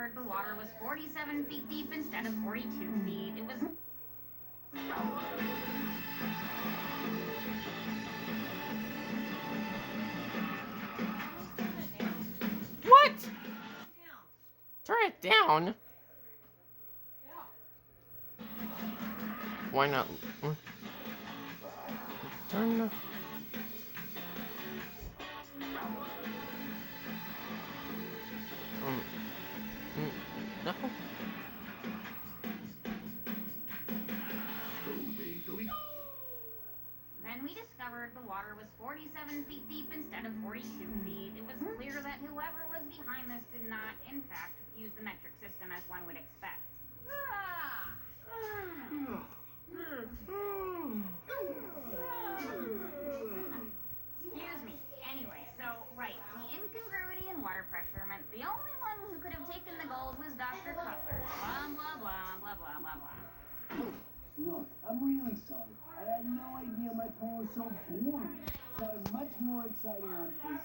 discovered the water was 47 feet deep instead of 42 feet. It was... What? Turn it down? Why not? Turn the... No. Then we discovered the water was 47 feet deep instead of 42 feet. It was clear that whoever was behind this did not, in fact, use the metric system as one would expect. Excuse me. Anyway, so, right, the incongruity in water pressure meant the only one who could have taken the gold was Dr. Cutler. Blah, blah, blah, blah, blah, blah, blah. Look, I'm really sorry. I had no idea my poem was so boring. Sounded much more exciting on this